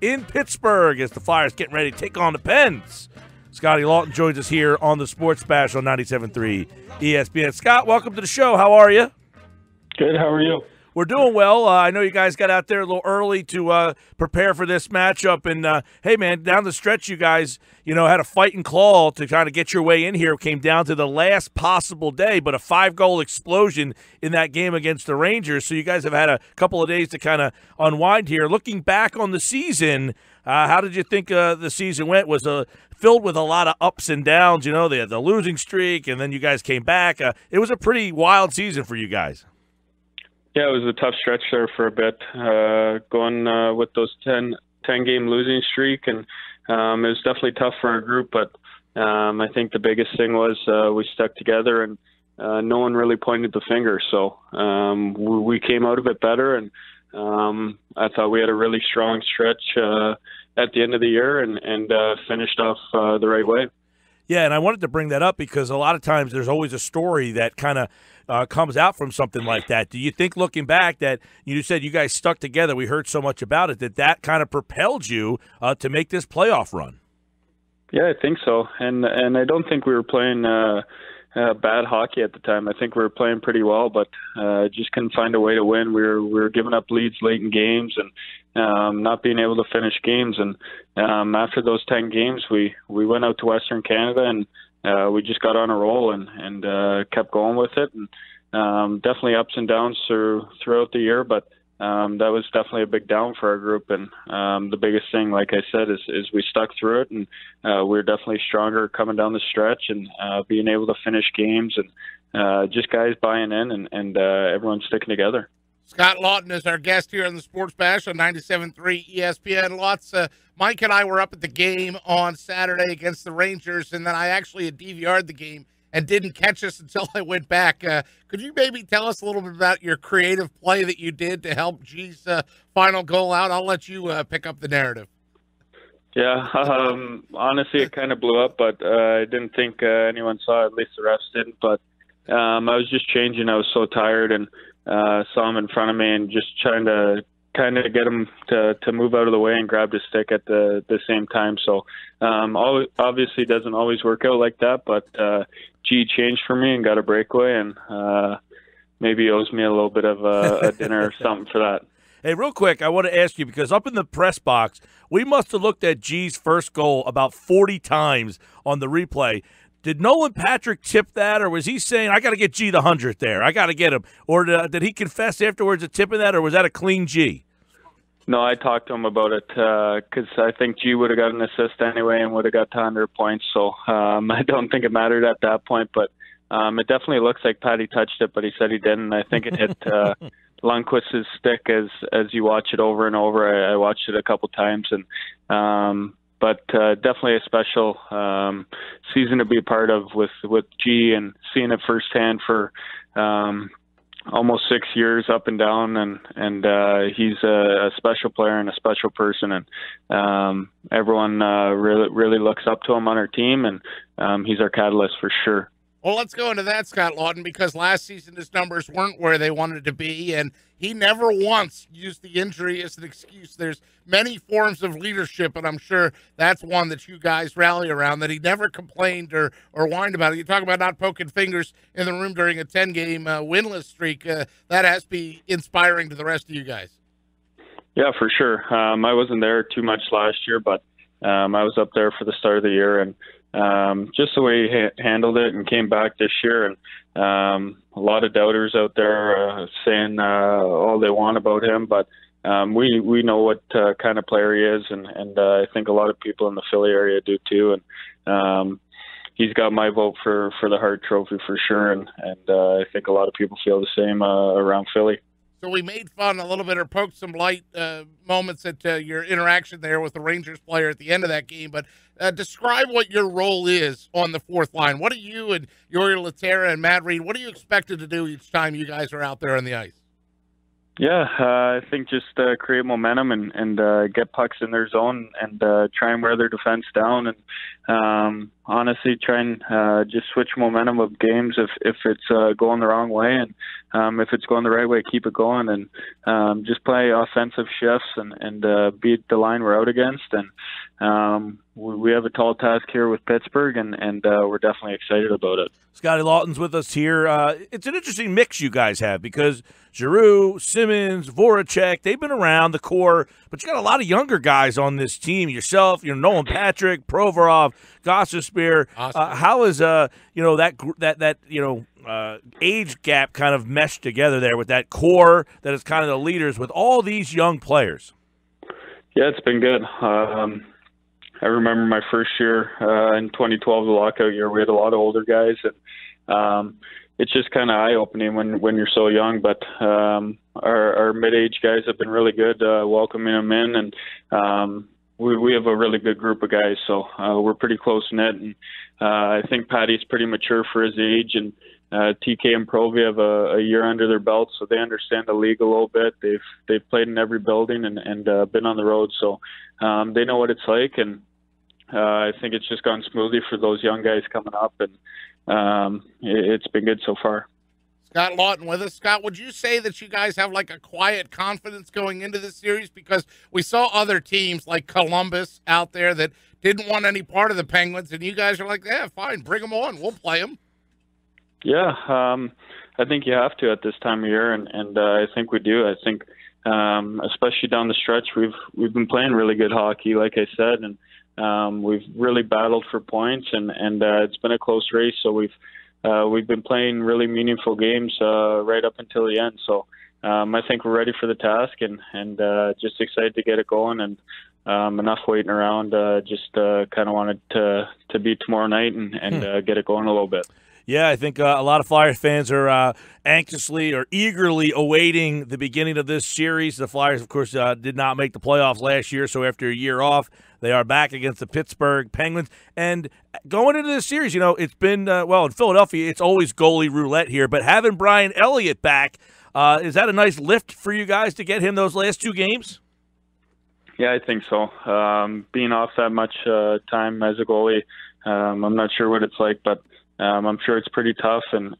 in Pittsburgh as the Flyers getting ready to take on the Pens. Scotty Laughton joins us here on the Sports Bash on 97.3 ESPN. Scott, welcome to the show. How are you? Good. How are you? We're doing well. I know you guys got out there a little early to prepare for this matchup. And, hey, man, down the stretch, you guys, had a fight and claw to kind of get your way in here. It came down to the last possible day, but a 5-goal explosion in that game against the Rangers. So you guys have had a couple of days to kind of unwind here. Looking back on the season, how did you think the season went? Was filled with a lot of ups and downs. They had the losing streak, and then you guys came back. It was a pretty wild season for you guys. Yeah, it was a tough stretch there for a bit, going with those 10-game losing streak, and it was definitely tough for our group. But I think the biggest thing was we stuck together, and no one really pointed the finger. So we came out of it better, and I thought we had a really strong stretch at the end of the year, and finished off the right way. Yeah, and I wanted to bring that up because a lot of times there's always a story that kind of comes out from something like that. Do you think, looking back, that you said you guys stuck together, we heard so much about it, that kind of propelled you to make this playoff run? Yeah, I think so. And I don't think we were playing bad hockey at the time. I think we were playing pretty well, but just couldn't find a way to win. We were giving up leads late in games and not being able to finish games. And after those 10 games, we went out to Western Canada, and we just got on a roll and kept going with it. And definitely ups and downs throughout the year, but that was definitely a big down for our group. And the biggest thing, like I said, is we stuck through it, and we're definitely stronger coming down the stretch and being able to finish games, and just guys buying in and everyone sticking together. Scott Laughton is our guest here on the Sports Bash on 97.3 ESPN. Mike and I were up at the game on Saturday against the Rangers, and then I actually had DVR'd the game and didn't catch us until I went back. Could you maybe tell us a little bit about your creative play that you did to help G's final goal out? I'll let you pick up the narrative. Yeah, honestly, it kind of blew up, but I didn't think anyone saw it. At least the refs didn't. But I was just changing. I was so tired, and saw him in front of me and just trying to kind of get him to move out of the way and grab his stick at the same time. So obviously doesn't always work out like that, but G changed for me and got a breakaway, and maybe owes me a little bit of a dinner or something for that. Hey, real quick, I want to ask you, because up in the press box, we must have looked at G's first goal about 40 times on the replay. Did Nolan Patrick tip that, or was he saying, I got to get G the 100th there, I got to get him? Or did he confess afterwards to tipping that, or was that a clean G? No, I talked to him about it because I think G would have got an assist anyway and would have got to 100 points. So I don't think it mattered at that point, but it definitely looks like Patty touched it, but he said he didn't. I think it hit Lundqvist's stick as you watch it over and over. I watched it a couple times, and but definitely a special season to be a part of with G, and seeing it firsthand for almost 6 years up and down, and he's a special player and a special person, and everyone really looks up to him on our team, and he's our catalyst for sure. Well, let's go into that, Scott Laughton, because last season his numbers weren't where they wanted to be, and he never once used the injury as an excuse. There's many forms of leadership, and I'm sure that's one that you guys rally around, that he never complained or whined about it. You talk about not poking fingers in the room during a 10-game winless streak. That has to be inspiring to the rest of you guys. Yeah, for sure. I wasn't there too much last year, but I was up there for the start of the year, and just the way he handled it and came back this year, and a lot of doubters out there saying all they want about him, but we know what kind of player he is, and I think a lot of people in the Philly area do too, and he's got my vote for the Hart Trophy for sure, and I think a lot of people feel the same around Philly. So we made fun a little bit, or poked some light moments at your interaction there with the Rangers player at the end of that game, but describe what your role is on the fourth line. What are you and Yuri Laterra and Matt Reed, what are you expected to do each time you guys are out there on the ice? Yeah, I think just create momentum and get pucks in their zone and try and wear their defense down and honestly try and just switch momentum of games if it's going the wrong way and if it's going the right way, keep it going and just play offensive shifts and beat the line we're out against. And we have a tall task here with Pittsburgh and we're definitely excited about it. Scotty Laughton's with us here. It's an interesting mix you guys have because Giroux, Simmons, Voracek, they've been around the core, but you got a lot of younger guys on this team. Yourself, Nolan Patrick, Provorov, Gostisbehere. How is that age gap kind of meshed together there with that core that is kind of the leaders with all these young players? Yeah, it's been good. I remember my first year in 2012, the lockout year. We had a lot of older guys, and it's just kind of eye-opening when you're so young. But our mid-age guys have been really good, welcoming them in, and we have a really good group of guys. So we're pretty close-knit, and I think Patty's pretty mature for his age, and TK and Provi have a year under their belt, so they understand the league a little bit. They've played in every building and been on the road, so they know what it's like, and I think it's just gone smoothly for those young guys coming up, and it's been good so far. Scott Laughton with us. Scott, would you say that you guys have like a quiet confidence going into this series? Because we saw other teams like Columbus out there that didn't want any part of the Penguins, and you guys are like, yeah, fine, bring them on. We'll play them. Yeah, I think you have to at this time of year, and I think we do. I think especially down the stretch, we've been playing really good hockey, like I said, and we've really battled for points, and it's been a close race. So we've been playing really meaningful games right up until the end. So I think we're ready for the task, and just excited to get it going. And enough waiting around. Just kind of wanted to be tomorrow night and get it going a little bit. Yeah, I think a lot of Flyers fans are anxiously or eagerly awaiting the beginning of this series. The Flyers, of course, did not make the playoffs last year, so after a year off, they are back against the Pittsburgh Penguins. And going into this series, it's been, in Philadelphia, it's always goalie roulette here, but having Brian Elliott back, is that a nice lift for you guys to get him those last two games? Yeah, I think so. Being off that much time as a goalie, I'm not sure what it's like, but I'm sure it's pretty tough, and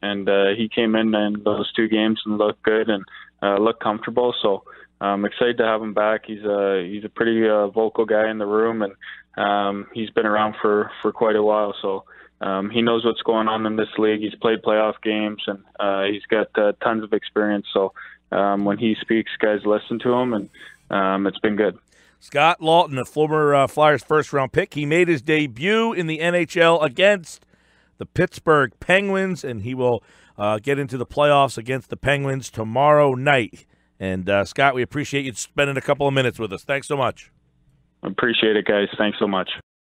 he came in those two games and looked good and looked comfortable. So I'm excited to have him back. He's a pretty vocal guy in the room, and he's been around for quite a while. So he knows what's going on in this league. He's played playoff games, and he's got tons of experience. So when he speaks, guys listen to him, and it's been good. Scott Laughton, a former Flyers first-round pick, he made his debut in the NHL against the Pittsburgh Penguins, and he will get into the playoffs against the Penguins tomorrow night. And, Scott, we appreciate you spending a couple of minutes with us. Thanks so much. Appreciate it, guys. Thanks so much.